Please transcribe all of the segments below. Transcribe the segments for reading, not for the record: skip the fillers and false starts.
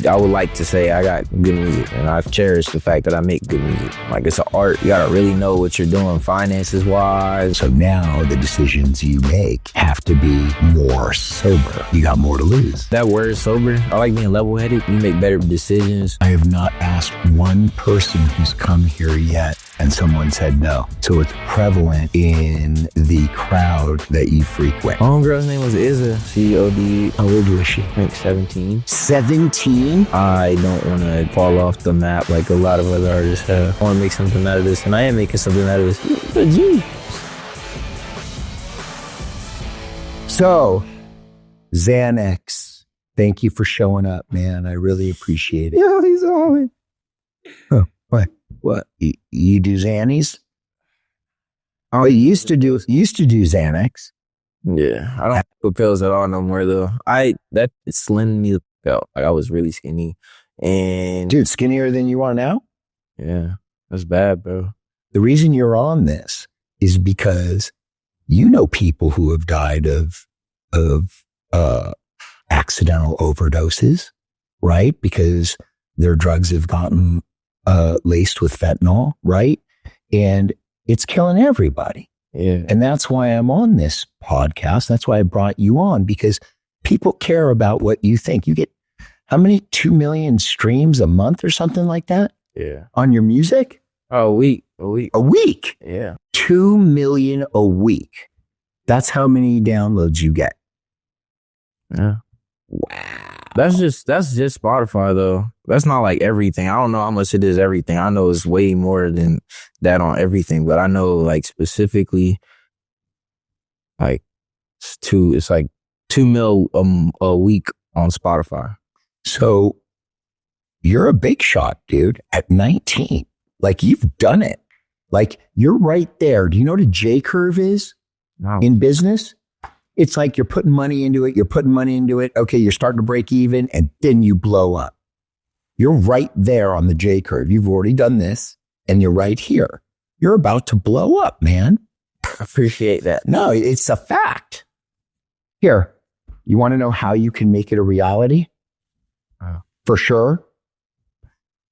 I would like to say I got good music, and I've cherished the fact that I make good music. Like, it's an art. You gotta really know what you're doing finances wise. So now the decisions you make have to be more sober. You got more to lose. That word sober, I like being level-headed. You make better decisions. I have not asked one person who's come here yet and someone said no. So it's prevalent in the crowd that you frequent. My homegirl's name was Izza. She OD'd. How old was she? I think 17. 17? I don't want to fall off the map like a lot of other artists have. I want to make something out of this, and I am making something out of this. You're a genius. So, Xanax, thank you for showing up, man. I really appreciate it. Yeah, he's on it. Oh, what? What? You do Xannies? Oh, you used to do Xanax. Yeah, I don't put pills at all no more though. That slimmed me the belt. Like, I was really skinny, and Dude, skinnier than you are now? yeah, that's bad, bro. The reason you're on this is because you know people who have died of accidental overdoses, right? Because their drugs have gotten laced with fentanyl, right? And it's killing everybody. Yeah. And that's why I'm on this podcast. That's why I brought you on, because people care about what you think. You get how many? 2 million streams a month or something like that? Yeah. On your music? Oh, a week. A week? Yeah. 2 million a week. That's how many downloads you get. Yeah. Wow. That's just Spotify though. That's not like everything. I don't know how much it is everything. I know it's way more than that on everything, but I know like specifically like it's like 2 mil a week on Spotify. So you're a big shot, dude, at 19. Like, you've done it. Like, you're right there. Do you know what a J curve is in business? It's like you're putting money into it. Okay, you're starting to break even, and then you blow up. You're right there on the J curve. You've already done this, and you're right here. You're about to blow up, man. I appreciate that. No, it's a fact. Here, you want to know how you can make it a reality? For sure.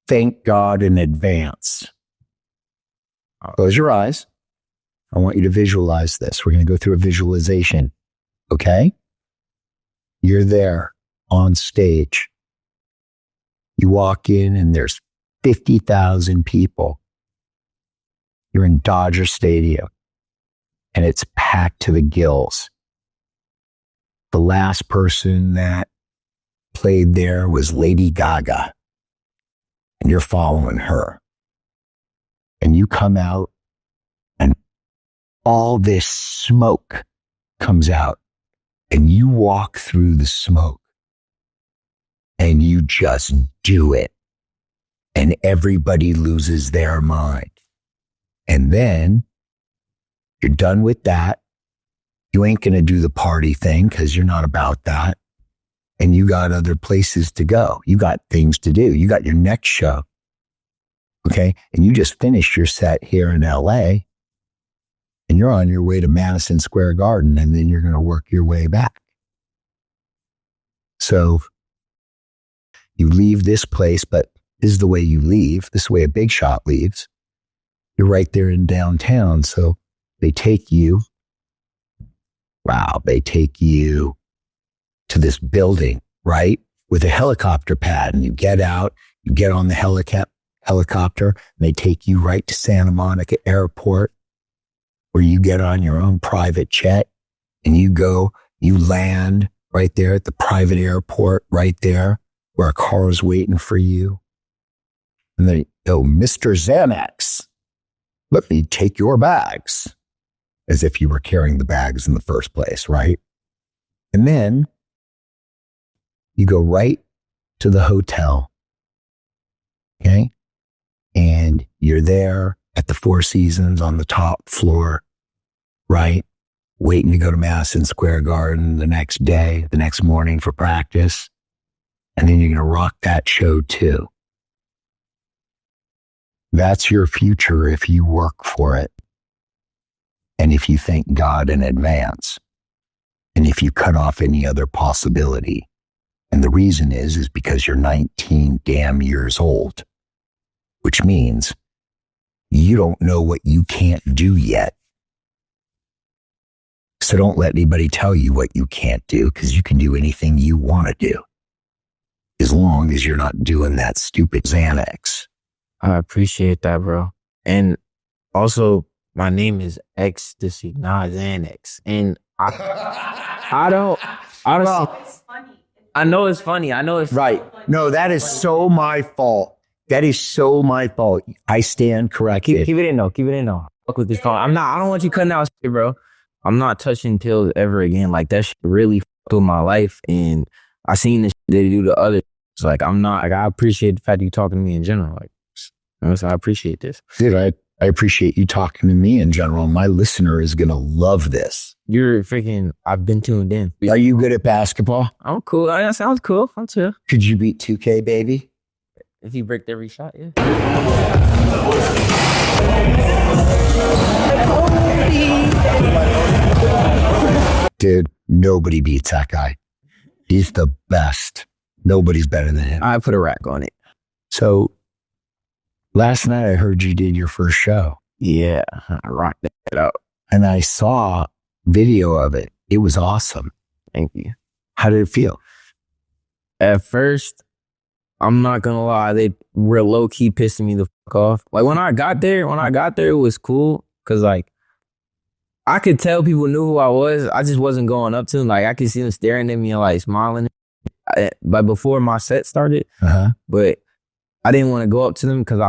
Thank God in advance. Close your eyes. I want you to visualize this. We're going to go through a visualization. Okay? You're there on stage. You walk in and there's 50,000 people. You're in Dodger Stadium and it's packed to the gills. The last person that played there was Lady Gaga, and you're following her. And you come out and all this smoke comes out, and you walk through the smoke and you just do it, and everybody loses their mind. And then you're done with that. You ain't going to do the party thing because you're not about that. And you got other places to go. You got things to do. You got your next show. Okay. And you just finished your set here in LA, and you're on your way to Madison Square Garden, and then you're going to work your way back. So you leave this place, but this is the way you leave. This is the way a big shot leaves. You're right there in downtown. So they take you. Wow. They take you to this building, right? With a helicopter pad, and you get out, you get on the helicopter, and they take you right to Santa Monica Airport, where you get on your own private jet, and you land right there at the private airport, right there where a car is waiting for you. And they go, Mr. Xanax, let me take your bags, as if you were carrying the bags in the first place, right? And then you go right to the hotel, okay? And you're there at the Four Seasons on the top floor, right? Waiting to go to Madison Square Garden the next day, the next morning for practice. And then you're going to rock that show too. That's your future if you work for it. And if you thank God in advance. And if you cut off any other possibility And the reason is because you're 19 damn years old, which means you don't know what you can't do yet. So don't let anybody tell you what you can't do, because you can do anything you want to do, as long as you're not doing that stupid Xanax. I appreciate that, bro. And also, my name is Xtsy, not Xanax. And I don't, honestly, It's funny. I know it's funny. I know it's Right. No, that is so my fault. That is so my fault. I stand corrected. Keep it in though. Keep it in though. Fuck with this phone. I don't want you cutting out shit, bro. I'm not touching pills ever again. Like, that shit really fucked with my life. And I seen this shit they do to others. It's like, I appreciate the fact that you talking to me in general. Like, so I appreciate this. Dude, I appreciate you talking to me in general. My listener is going to love this. I've been tuned in. Are you good at basketball? I'm cool. That sounds cool. I'm too. Could you beat 2K, baby? If you break every shot, yeah. Dude, nobody beats that guy. He's the best. Nobody's better than him. I put a rack on it. So last night I heard you did your first show. Yeah, I rocked that out. And I saw video of it. It was awesome. Thank you. How did it feel? At first, I'm not gonna lie, they were low key pissing me the fuck off. Like, when I got there, it was cool. Cause like, I could tell people knew who I was. I just wasn't going up to them. Like, I could see them staring at me and like smiling. But before my set started, but I didn't want to go up to them because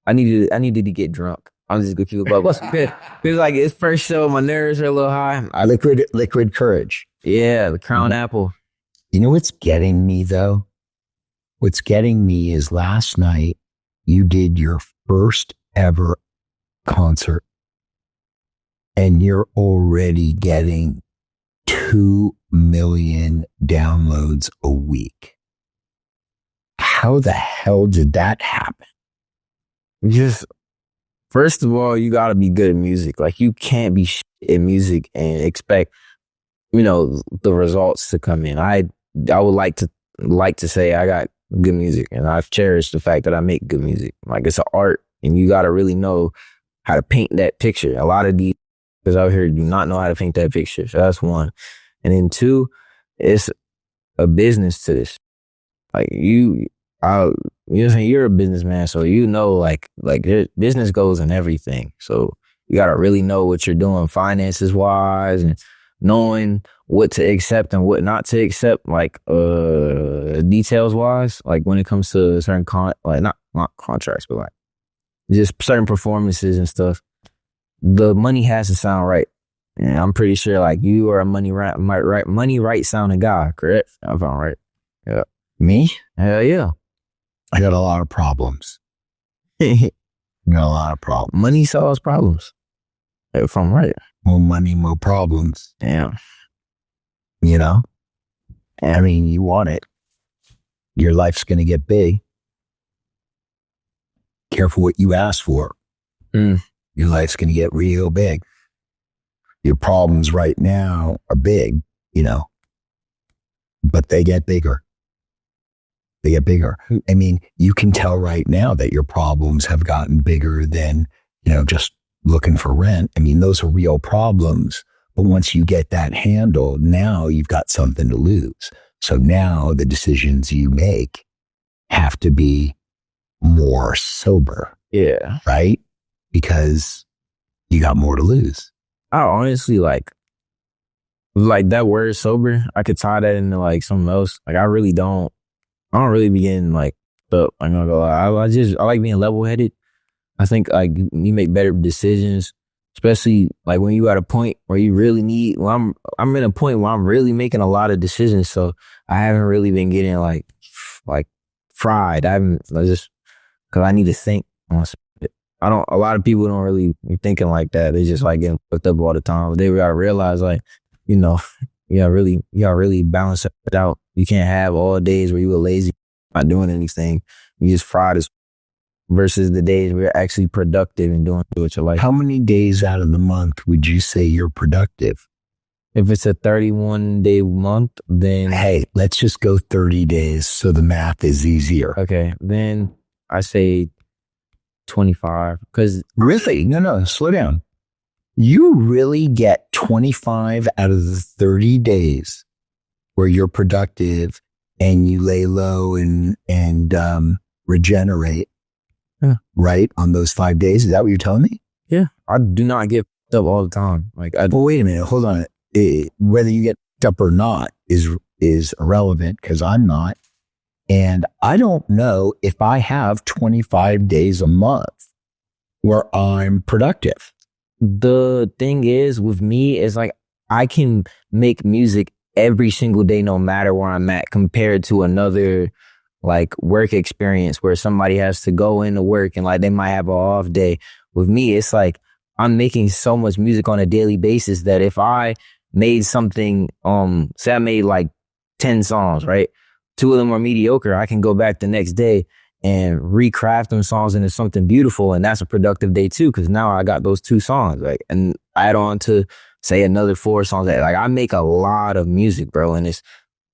I needed to get drunk. I'm just gonna keep it what's good. Because like, it's first show, my nerves are a little high. Liquid courage. Yeah, the Crown Apple. You know what's getting me though? What's getting me is last night you did your first ever concert and you're already getting 2 million downloads a week. How the hell did that happen? Just, first of all, you gotta be good at music. Like, you can't be shit at music and expect, the results to come in. I would like to say I got good music, and I've cherished the fact that I make good music. Like, it's an art, and you gotta really know how to paint that picture. A lot of these guys out here do not know how to paint that picture. So that's one. And then two, it's a business to this. Like, you're a businessman, so like business goes in everything. So you gotta really know what you're doing finances wise, and knowing what to accept and what not to accept, like details wise, like when it comes to certain not contracts, but like just certain performances and stuff. The money has to sound right. And I'm pretty sure like you are a money right sounding guy, correct? If I'm right. Yeah. Me? Hell yeah. I got a lot of problems. I got a lot of problems. Money solves problems. If I'm right. More money, more problems. Damn. I mean, you want it. Your life's going to get big. Careful what you ask for. Your life's going to get real big. Your problems right now are big, but they get bigger. They get bigger. I mean, you can tell right now that your problems have gotten bigger than, just looking for rent. I mean, those are real problems. But once you get that handled, now you've got something to lose. So now the decisions you make have to be more sober. Yeah. Right? Because you got more to lose. I honestly like that word sober. I could tie that into like something else. Like, I don't really be getting like up. I'm not gonna lie. I like being level headed. I think like you make better decisions, especially like when you at a point where you really need. Well, I'm in a point where I'm really making a lot of decisions, so I haven't really been getting like fried. I haven't just because I need to think. A lot of people don't really be thinking like that. They just like getting fucked up all the time. But they gotta realize like, you gotta really balance it out. You can't have all days where you were lazy, not doing anything. You just fried as versus the days where you're actually productive and doing what you like. How many days out of the month would you say you're productive? If it's a 31-day month, then Hey, let's just go 30 days so the math is easier. okay, then I say 25 because Really? No, slow down. You really get 25 out of the 30 days where you're productive and you lay low and regenerate, right? On those 5 days. Is that what you're telling me? yeah, I do not get up all the time. Like, Well, wait a minute. Hold on. Whether you get up or not is irrelevant because I'm not. And I don't know if I have 25 days a month where I'm productive. the thing is with me is like I can make music every single day, no matter where I'm at, compared to another like work experience where somebody has to go into work and like they might have an off day. With me, it's like I'm making so much music on a daily basis that if I made something, say I made like 10 songs, right? 2 of them are mediocre. I can go back the next day and recraft them songs into something beautiful. And that's a productive day too. Cause now I got those 2 songs, like, and add on to say another 4 songs. Like I make a lot of music, bro. And it's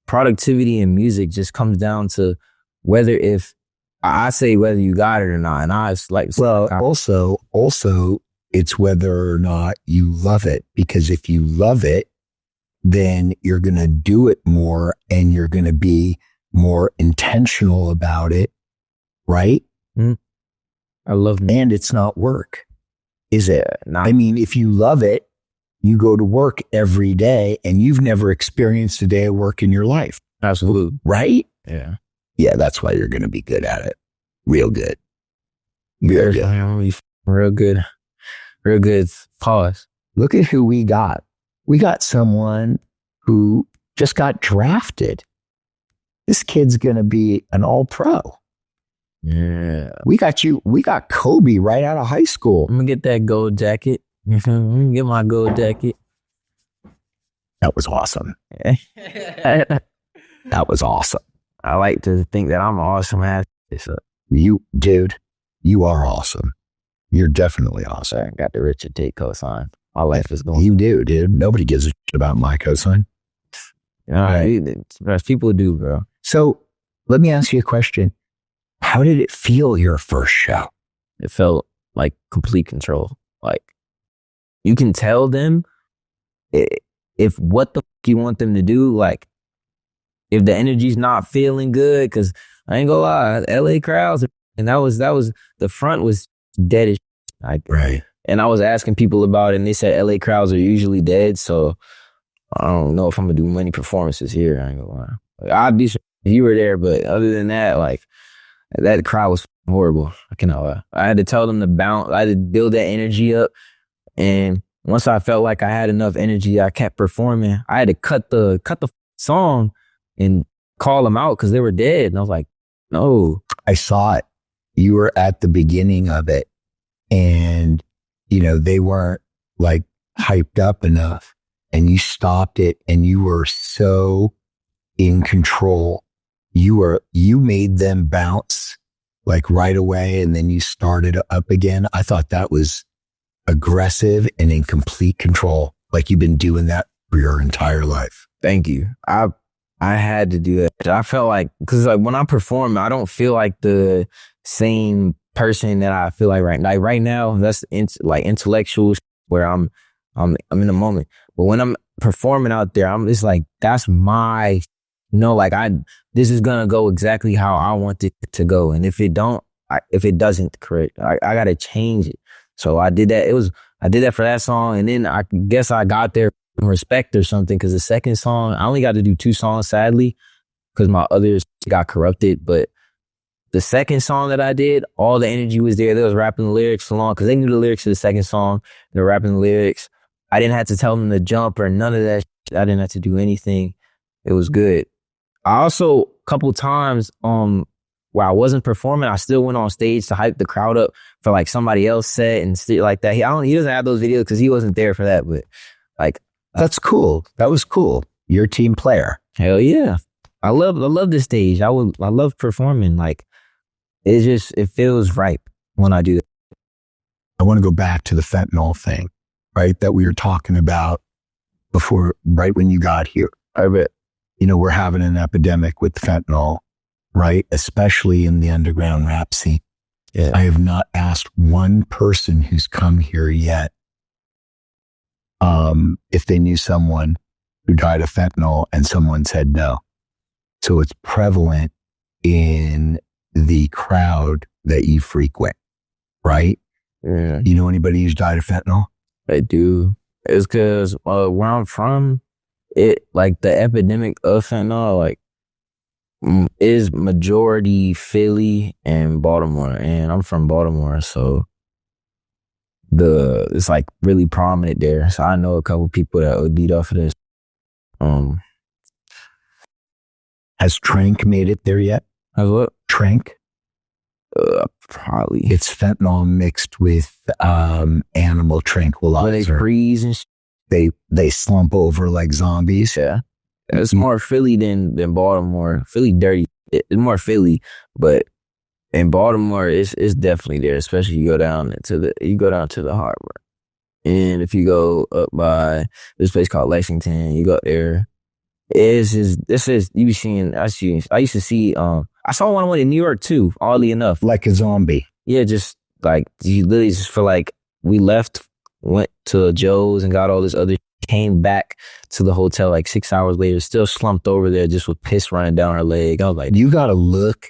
productivity in music just comes down to whether if I say whether you got it or not. And I like, well, also it's whether or not you love it, because if you love it, then you're going to do it more and you're going to be more intentional about it. Right? I love it. And it's not work, is it? Nah. I mean, if you love it, you go to work every day and you've never experienced a day of work in your life. Absolutely. Right? Yeah. Yeah, that's why you're going to be good at it. Real good. Real good. I'm gonna be real good. Real good. Pause. Look at who we got. We got someone who just got drafted. This kid's going to be an all-pro. Yeah. We got Kobe right out of high school. I'm gonna get that gold jacket. I'm gonna get my gold jacket. That was awesome. That was awesome. I like to think that I'm an awesome ass. Dude, you are awesome. You're definitely awesome. I got the Richard Taite cosign. My life is going. You do, dude. Nobody gives a shit about my cosign. People do, bro. So let me ask you a question. How did it feel your first show? It felt like complete control. Like you can tell them if what the fuck you want them to do. Like if the energy's not feeling good, because I ain't gonna lie, LA crowds, and that was the front was dead as shit. Like, right. And I was asking people about it, and they said LA crowds are usually dead. So I don't know if I'm gonna do many performances here. I ain't gonna lie. Like, I'd be sure if you were there, but other than that, like. That crowd was horrible. I cannot lie. I had to tell them to bounce. I had to build that energy up. And once I felt like I had enough energy, I kept performing. I had to cut the song and call them out because they were dead. And I was like, no. I saw it. You were at the beginning of it. And, they weren't like hyped up enough. And you stopped it and you were so in control. You made them bounce like right away and then you started up again. I thought that was aggressive and in complete control. Like you've been doing that for your entire life. Thank you. I had to do it. I felt like, because like when I perform, I don't feel like the same person that I feel like right now. Like right now, that's like intellectual where I'm in the moment. But when I'm performing out there, I'm just like, that's my this is gonna go exactly how I want it to go, and if it doesn't, correct, I gotta change it. So I did that. I did that for that song, and then I guess I got there from respect or something, because the second song I only got to do 2 songs, sadly, because my others got corrupted. But the second song that I did, all the energy was there. They was rapping the lyrics along because they knew the lyrics to the second song. They were rapping the lyrics. I didn't have to tell them to jump or none of that. I didn't have to do anything. It was good. I also, a couple times, while I wasn't performing, I still went on stage to hype the crowd up for like somebody else set and shit like that. He doesn't have those videos because he wasn't there for that, but like. That's cool. That was cool. You're a team player. Hell yeah. I love the stage. I love performing. Like it feels right when I do that. I want to go back to the fentanyl thing, right? That we were talking about right when you got here. I bet. We're having an epidemic with fentanyl, right? Especially in the underground rap scene. Yeah. I have not asked one person who's come here yet if they knew someone who died of fentanyl, and someone said no. So it's prevalent in the crowd that you frequent, right? Yeah. You know anybody who's died of fentanyl? I do. It's because where I'm from, it like the epidemic of fentanyl like is majority Philly and Baltimore, and I'm from Baltimore, so it's like really prominent there. So I know a couple people that OD'd off of this. Has Trank made it there yet? Has what? Trank? Probably. It's fentanyl mixed with animal tranquilizer. When they freeze and they slump over like zombies. Yeah. It's more Philly than Baltimore. Philly dirty. It's more Philly, but in Baltimore, it's definitely there. Especially you go down to the harbor, and if you go up by this place called Lexington, you go up there. This is you be seeing. I used to see. I saw one in New York too. Oddly enough, like a zombie. Yeah, just like you literally just feel like we left, went to Joe's and got all this other. Came back to the hotel like 6 hours later, still slumped over there just with piss running down her leg. I was like, you got to look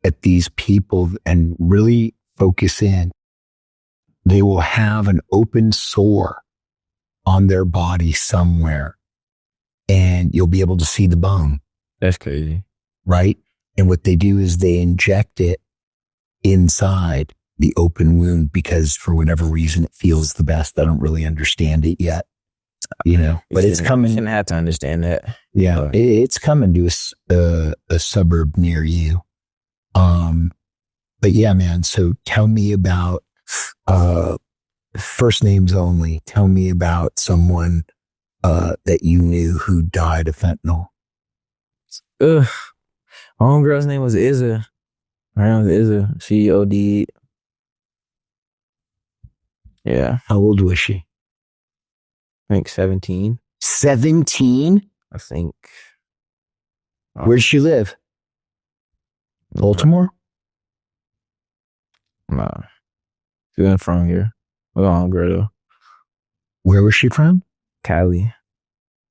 at these people and really focus in. They will have an open sore on their body somewhere, and you'll be able to see the bone. That's crazy. Right? And what they do is they inject it inside the open wound because for whatever reason it feels the best. I don't really understand it yet. But it's coming. You shouldn't have to understand that. Yeah, it's coming to a suburb near you. But yeah, man. So tell me about first names only. Tell me about someone that you knew who died of fentanyl. My homegirl's name was Izza. Her name was Izza. She OD'd. Yeah. How old was she? I think 17. 17? I think. Where'd she live? Baltimore? Nah. She wasn't from here. My homegirl though. Where was she from? Cali.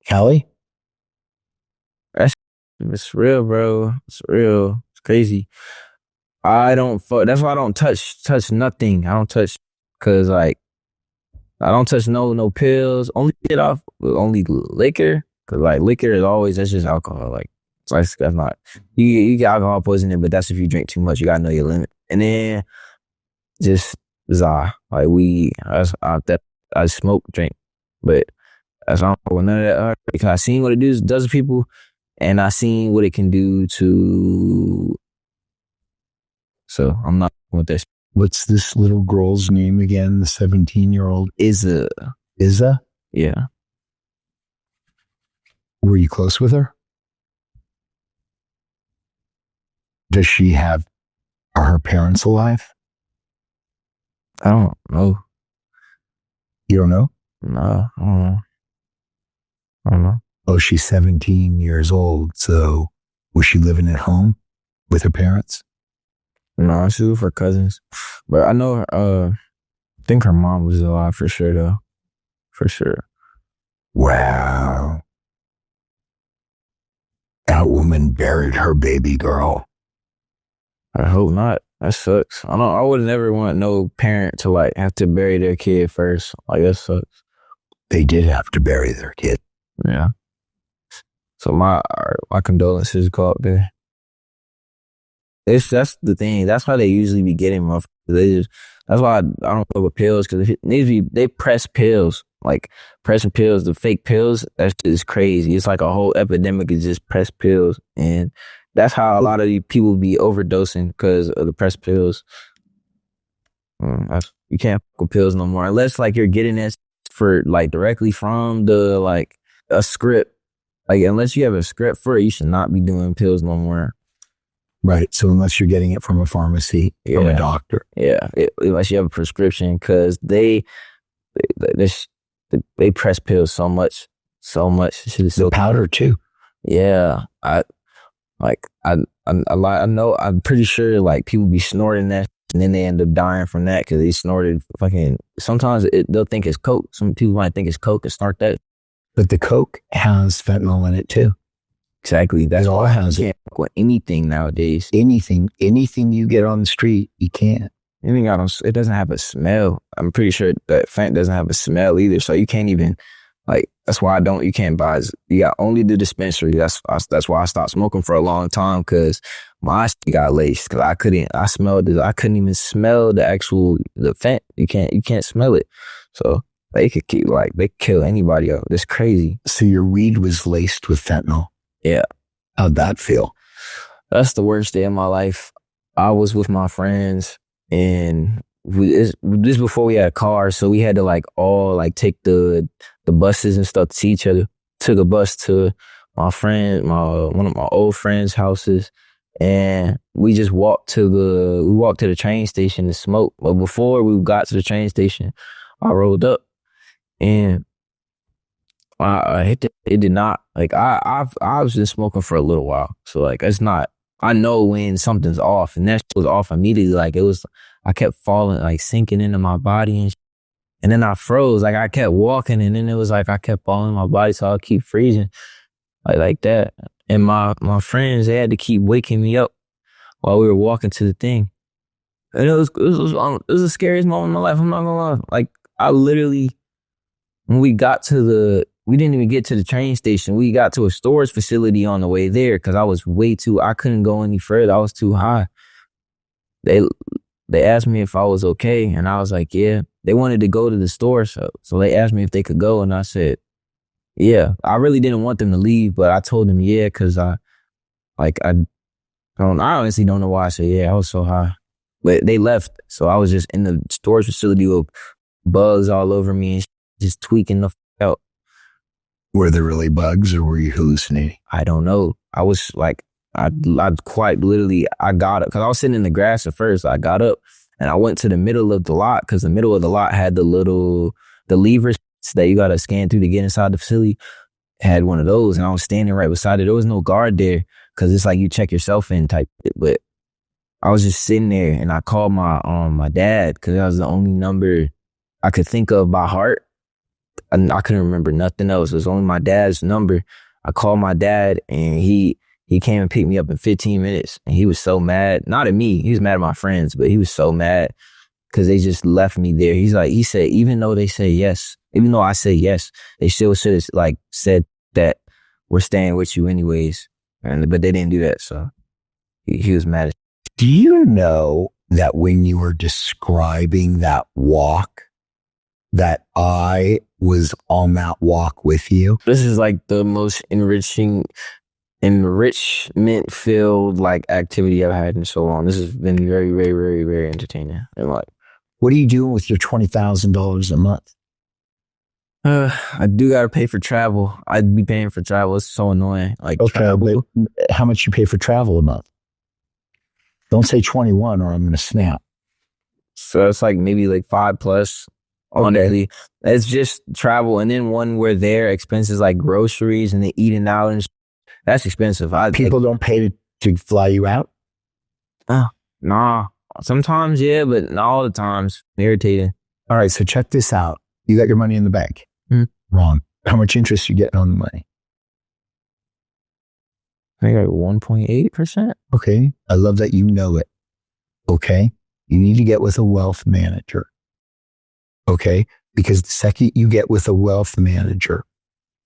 Cali? It's real, bro. It's real. It's crazy. That's why I don't touch nothing. I don't touch, cause like, I don't touch no pills. Only get off with only liquor. Cause like liquor is always, that's just alcohol. Like, that's not, you get alcohol poisoning, but that's if you drink too much. You gotta know your limit. And then just bizarre. Like weed, I smoke, drink, but that's not none of that. Because I seen what it does to people, and I seen what it can do to. So I'm not with this. What's this little girl's name again? The 17-year-old? Izza. Izza? Yeah. Were you close with her? Are her parents alive? I don't know. You don't know? No, I don't know. Oh, she's 17 years old. So was she living at home with her parents? No, she was with her cousins. But I know I think her mom was alive for sure though. For sure. Wow. That woman buried her baby girl. I hope not. That sucks. I would never want no parent to like have to bury their kid first. Like that sucks. They did have to bury their kid. Yeah. So my condolences go up there. That's the thing. That's why they usually be getting motherfuckers. That's why I don't fuck with pills, because they press pills, like pressing pills, the fake pills. That shit is crazy. It's like a whole epidemic is just pressed pills, and that's how a lot of these people be overdosing because of the pressed pills. You can't fuck with pills no more unless like you're getting this for like directly from the like a script. Like unless you have a script for it, you should not be doing pills no more. Right. So unless you're getting it from a pharmacy, from a doctor. Yeah. Unless you have a prescription, because they press pills so much. so much. Shit is The so powder too. yeah. I know. I'm pretty sure like people be snorting that, and then they end up dying from that because they snorted fucking. Sometimes they'll think it's coke. Some people might think it's coke and snort that. But the coke has fentanyl in it too. Exactly. That's It all why has you can't fuck with anything nowadays. anything you get on the street, you can't. It doesn't have a smell. I'm pretty sure that fent doesn't have a smell either. So you can't even like. That's why you can't buy. You got only the dispensary. That's why I stopped smoking for a long time because my shit got laced. Because I couldn't even smell the fent. You can't smell it. So they could they kill anybody up. It's crazy. So your weed was laced with fentanyl. Yeah. How'd that feel? That's the worst day of my life. I was with my friends and this before we had cars, so we had to all take the buses and stuff to see each other. Took a bus to one of my old friends' houses, and we just walked to the train station to smoke. But before we got to the train station, I rolled up and I hit it did not I was just smoking for a little while, so it's not. I know when something's off, and that shit was off immediately. I kept falling, sinking into my body, and then I froze. I kept walking, and then it was I kept falling in my body, so I'll keep freezing, like that. And my friends, they had to keep waking me up while we were walking to the thing, and it was the scariest moment of my life. I'm not gonna lie. I literally, when we didn't even get to the train station. We got to a storage facility on the way there because I couldn't go any further. I was too high. They asked me if I was okay, and I was like, yeah. They wanted to go to the store, so they asked me if they could go, and I said, yeah. I really didn't want them to leave, but I told them yeah because I honestly don't know why I said yeah. I was so high, but they left, so I was just in the storage facility with bugs all over me and just tweaking the out. Were there really bugs or were you hallucinating? I don't know. I was I quite literally, I got up because I was sitting in the grass at first. I got up and I went to the middle of the lot because the middle of the lot had the levers that you got to scan through to get inside the facility. It had one of those, and I was standing right beside it. There was no guard there because it's you check yourself in type shit. But I was just sitting there, and I called my dad because that was the only number I could think of by heart. And I couldn't remember nothing else. It was only my dad's number. I called my dad, and he came and picked me up in 15 minutes. And he was so mad. Not at me. He was mad at my friends, but he was so mad because they just left me there. He said, even though they say yes, even though I say yes, they still should have said that we're staying with you anyways. But they didn't do that. So he was mad. Do you know that when you were describing that walk, that I was on that walk with you? This is the most enrichment filled activity I've had in so long. This has been very, very, very, very entertaining. And what are you doing with your $20,000 a month? I do gotta pay for travel. I'd be paying for travel. It's so annoying. How much you pay for travel a month? Don't say 21 or I'm gonna snap. So it's maybe 5 plus. Honestly, it's just travel, and then when we're there, expenses like groceries and the eating out and that's expensive. People don't pay to fly you out? Nah. Sometimes, yeah, but not all the times. Irritating. All right, so check this out. You got your money in the bank. Wrong. How much interest you getting on the money? I think 1.8%. Okay. I love that you know it. Okay. You need to get with a wealth manager. Okay. Because the second you get with a wealth manager,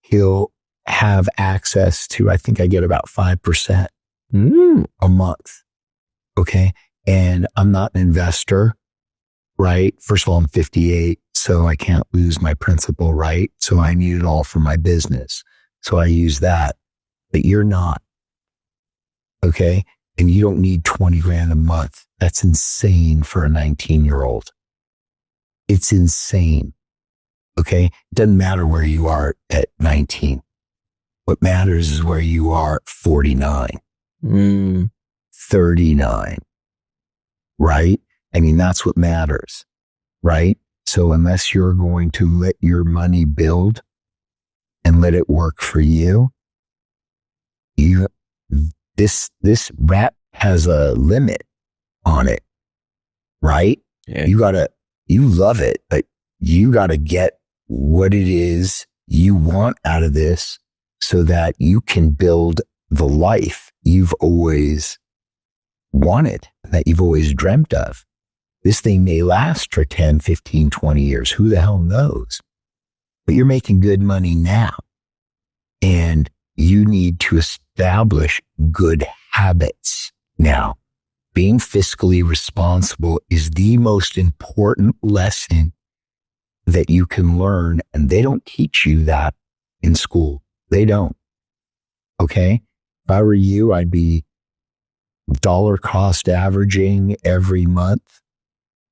he'll have access to, I think I get about 5% a month. Okay. And I'm not an investor, right? First of all, I'm 58, so I can't lose my principal, right? So I need it all for my business. So I use that, but you're not. Okay. And you don't need 20 grand a month. That's insane for a 19-year-old. It's insane. Okay. It doesn't matter where you are at 19. What matters is where you are at 49, 39, right? I mean, that's what matters, right? So unless you're going to let your money build, and let it work for you, this rep has a limit on it, right? Yeah. You love it, but you got to get what it is you want out of this so that you can build the life you've always wanted, that you've always dreamt of. This thing may last for 10, 15, 20 years. Who the hell knows? But you're making good money now. And you need to establish good habits now. Being fiscally responsible is the most important lesson that you can learn. And they don't teach you that in school. They don't. Okay? If I were you, I'd be dollar cost averaging every month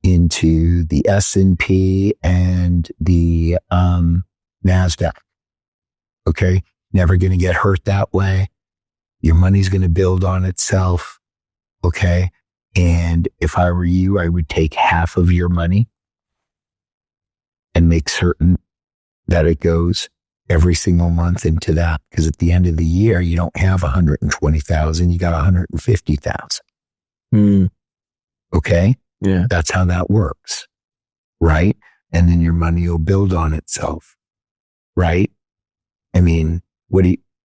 into the S&P and the NASDAQ. Okay? Never going to get hurt that way. Your money's going to build on itself. Okay? And if I were you, I would take half of your money and make certain that it goes every single month into that. Because at the end of the year, you don't have 120,000, you got 150,000. Okay? Yeah. That's how that works. Right? And then your money will build on itself. Right? I mean,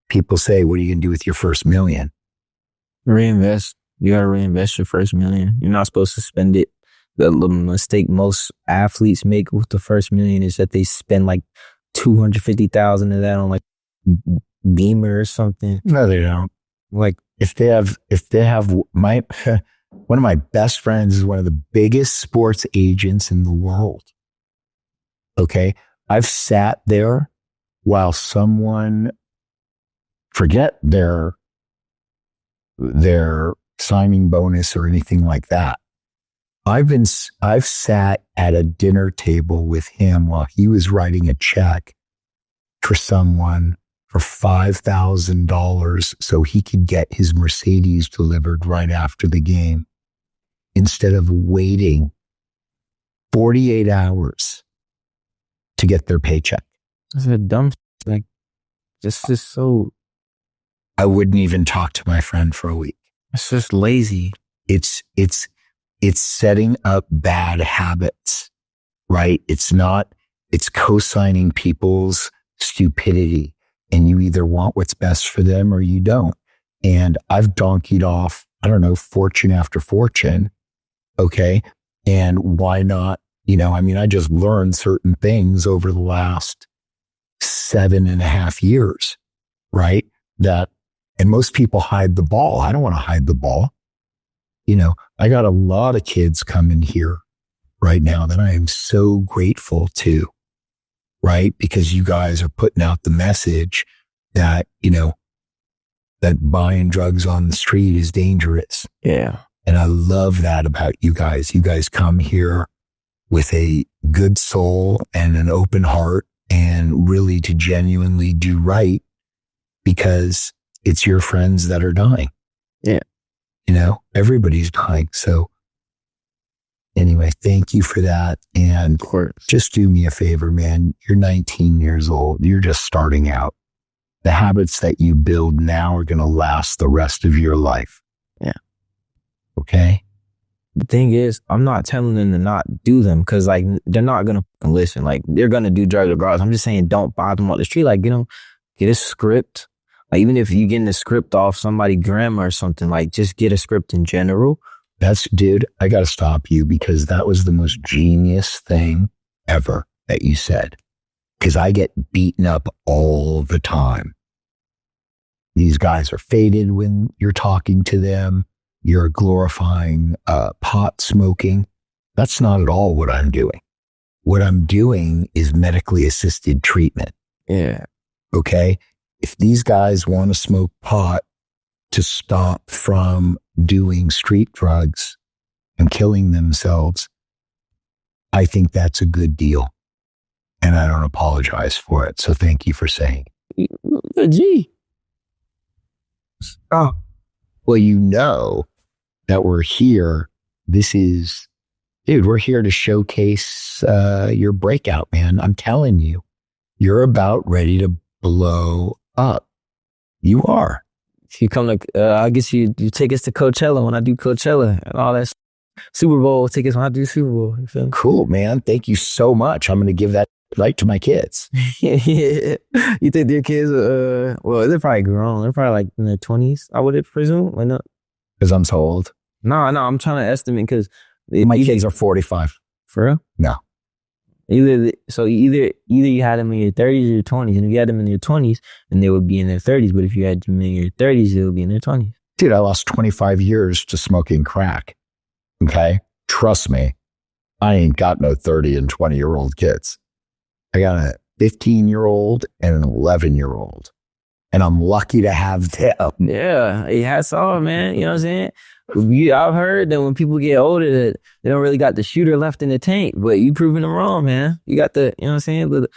people say, what are you going to do with your first million? Reinvest. You got to reinvest your first million. You're not supposed to spend it. The mistake most athletes make with the first million is that they spend like 250,000 of that on like Beamer or something. No, they don't. Like if they have one of my best friends is one of the biggest sports agents in the world. Okay. I've sat there while someone forget their signing bonus or anything like that. I've sat at a dinner table with him while he was writing a check for someone for $5,000 so he could get his Mercedes delivered right after the game instead of waiting 48 hours to get their paycheck. it's a dumb, like, just so. I wouldn't even talk to my friend for a week. It's just lazy. It's setting up bad habits, right? It's co-signing people's stupidity, and you either want what's best for them or you don't. And I've donkeyed off, I don't know, fortune after fortune. Okay. And why not? I just learned certain things over the last 7.5 years, right? And most people hide the ball. I don't want to hide the ball. I got a lot of kids coming here right now that I am so grateful to, right? Because you guys are putting out the message that, that buying drugs on the street is dangerous. Yeah. And I love that about you guys. You guys come here with a good soul and an open heart and really to genuinely do right because it's your friends that are dying. Yeah. Everybody's dying. So anyway, thank you for that. And Of course. just do me a favor, man. You're 19 years old. You're just starting out. The habits that you build now are going to last the rest of your life. Yeah. Okay? The thing is, I'm not telling them to not do them because, like, they're not going to listen. Like, they're going to do drugs regardless. I'm just saying don't buy them on the street. Like, get a script. Like, even if you getting the script off somebody grandma or something, like, just get a script in general. Dude, I got to stop you because that was the most genius thing ever that you said. Because I get beaten up all the time. These guys are faded when you're talking to them. You're glorifying pot smoking. That's not at all what I'm doing. What I'm doing is medically assisted treatment. Yeah. Okay? If these guys want to smoke pot to stop from doing street drugs and killing themselves, I think that's a good deal. And I don't apologize for it. So thank you for saying it. Gee. Oh. Well, that we're here. We're here to showcase your breakout, man. I'm telling you, you're about ready to blow up. You are. You come to, I guess you take us to Coachella when I do Coachella and all that. Super Bowl tickets when I do Super Bowl. You feel me? Cool, man. Thank you so much. I'm going to give that right to my kids. Yeah. You think their kids, well, they're probably grown. They're probably like in their 20s, I would presume. Why not? Because I'm so old. No, I'm trying to estimate because my kids are 45. For real? No. Either you had them in your 30s or your 20s, and if you had them in your 20s, then they would be in their 30s. But if you had them in your 30s, they would be in their 20s. Dude, I lost 25 years to smoking crack. Okay, trust me, I ain't got no 30 and 20-year-old kids. I got a 15-year-old and an 11-year-old, and I'm lucky to have them. Yeah, hats off, man. You know what I'm saying? I've heard that when people get older, that they don't really got the shooter left in the tank, but you proving them wrong, man. You got the, you know what I'm saying?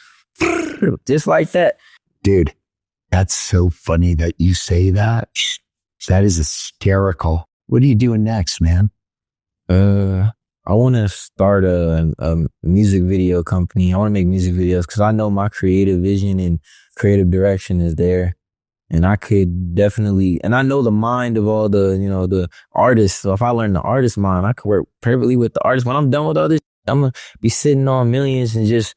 Just like that. Dude, that's so funny that you say that. That is hysterical. What are you doing next, man? I want to start a music video company. I want to make music videos because I know my creative vision and creative direction is there. And I could definitely, and I know the mind of all the, the artists. So if I learn the artist mind, I could work perfectly with the artist. When I'm done with all this, I'm going to be sitting on millions and just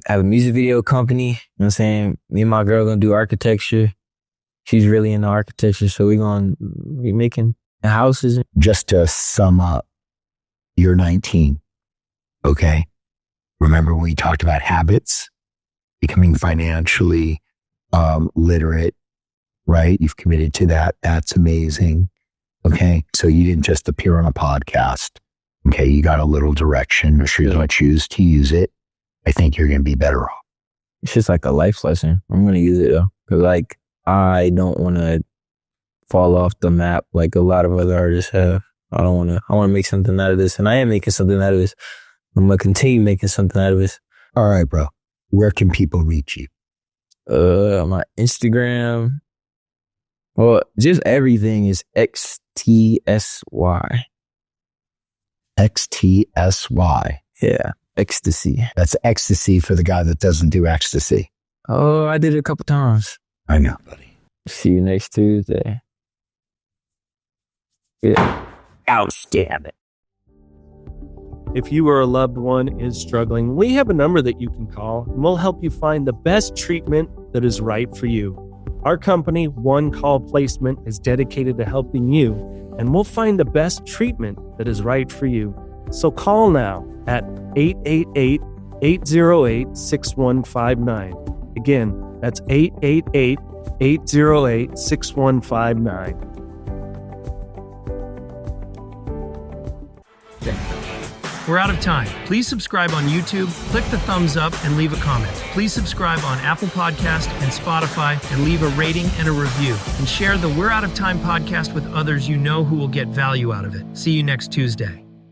have a music video company. You know what I'm saying? Me and my girl going to do architecture. She's really into architecture. So we're going to be making houses. Just to sum up, you're 19. Okay. Remember when we talked about habits, becoming financially literate, right? You've committed to that. That's amazing. Okay. So you didn't just appear on a podcast. Okay. You got a little direction. If you're going to choose to use it, I think you're going to be better off. It's just like a life lesson. I'm going to use it though. Cause like, I don't want to fall off the map like a lot of other artists have. I want to make something out of this. And I am making something out of this. I'm going to continue making something out of this. All right, bro. Where can people reach you? My Instagram. Well, just everything is XTSY. XTSY. Yeah. Ecstasy. That's ecstasy for the guy that doesn't do ecstasy. Oh, I did it a couple times. I know, buddy. See you next Tuesday. Yeah. Outstanding. If you or a loved one is struggling, we have a number that you can call, and we'll help you find the best treatment that is right for you. Our company, One Call Placement, is dedicated to helping you, and we'll find the best treatment that is right for you. So call now at 888-808-6159. Again, that's 888-808-6159. We're out of time. Please subscribe on YouTube, click the thumbs up, and leave a comment. Please subscribe on Apple Podcast and Spotify and leave a rating and a review. And share the We're Out of Time podcast with others you know who will get value out of it. See you next Tuesday.